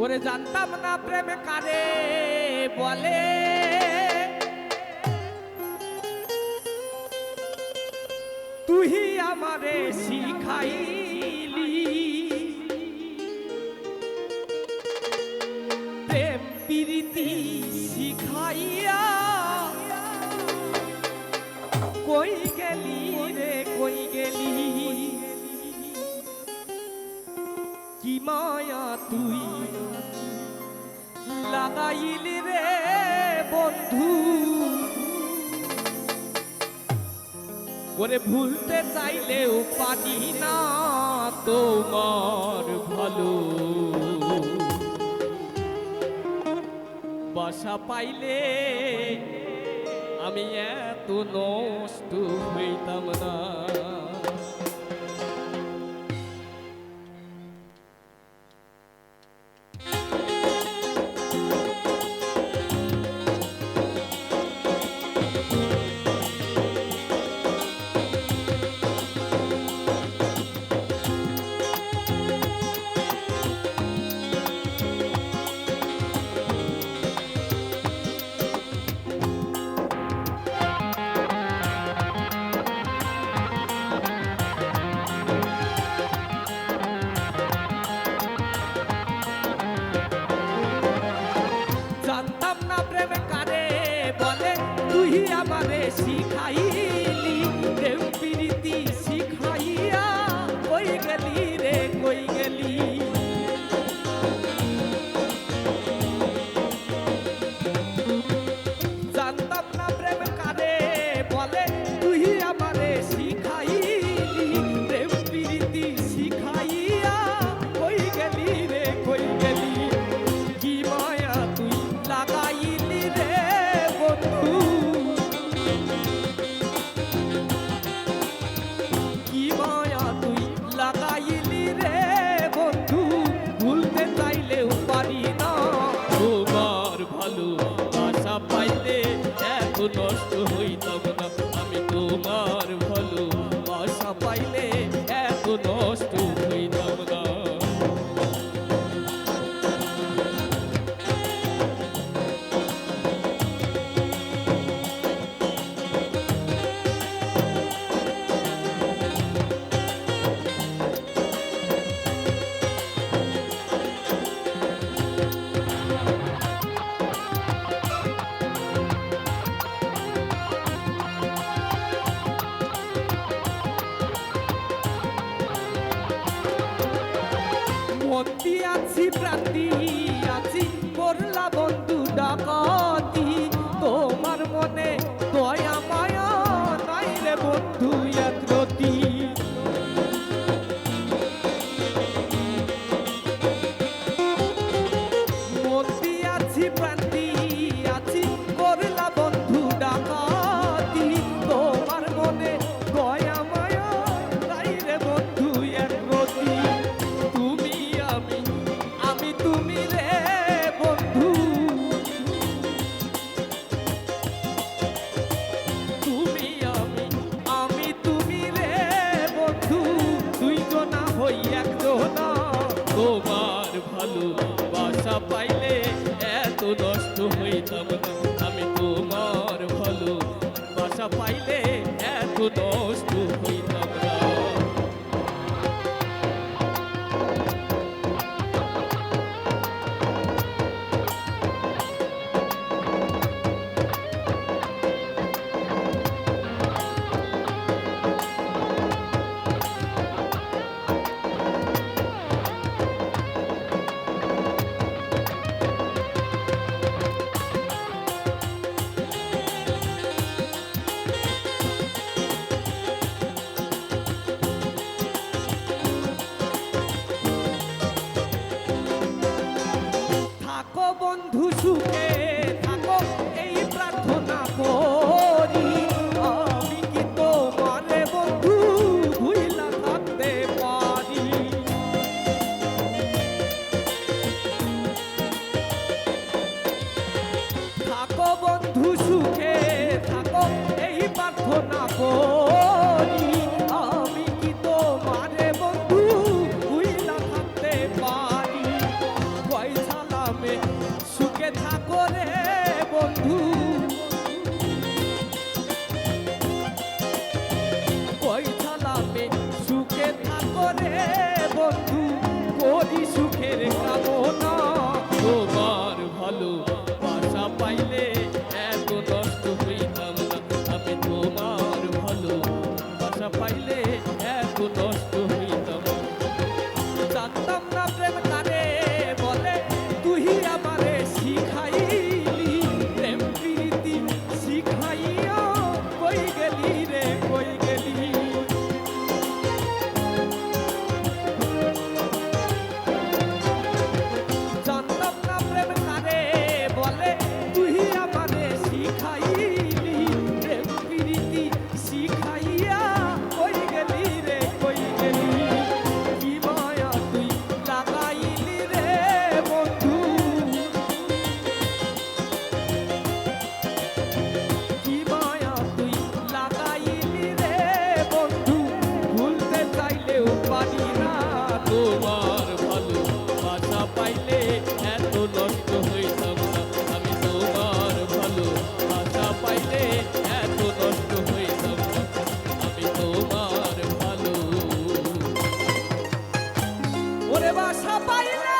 ওরে জানতাম না প্রেম কারে বলে, তুই আমারে শিখাইলি প্রেম প্রীতি শিখাইয়া। কই গেলি রে কই গেলি, কি মায়া তুই লাগাইলি রে বন্ধু। ওরে ভুলতে চাইলেও পারি না তোমার ভালো, বাসা পাইলে আমি এত নষ্ট হইতাম না। আমারে শিখাইলি প্রেম প্রীতি শিখাইয়া। কই গেলি রে কই গেলি, জানতাম না প্রেম কারে বলে, তুই আমারে শিখাইলি প্রেম প্রীতি শিখাইয়া। কই গেলি রে কই গেলি, কি মায়া তুই লাগাইলি রে বন্ধু। নষ্ট হইতাম না আমি তোমার ভালো, বাসা পাইলে এত নষ্ট হইতাম না। মন্দি আছি প্রান্তি আছি করলা বন্ধু ডাকাতি, তোমার মনে দয়া মায়া নাই রে বন্ধু একরতি। মন্দি আছি প্রান্তি আছি করলা বন্ধু ডাকাতি, তোমার মনে দয়া মায়া নাই রে বন্ধু একরতি। তুমি রে বন্ধু, তুমি আমি তুমি রে বন্ধু, দুইজনা হই একজনা। তোমার ভালো বাসা পাইলে এত নষ্ট হইতাম না আমি তোমার ভালো বাসা পাইলে এত নষ্ট হইতাম না। বন্ধু সুখে থাকো এই প্রার্থনা করি, আমি কি তোমারে বন্ধু ভুইলা থাকতে পারি। থাকো বন্ধু সুখে থাকো এই প্রার্থনা করি, আমি কি তোমারে বন্ধু ভুইলা থাকতে পারি। পয়সা ঘরে বাসা পাইলে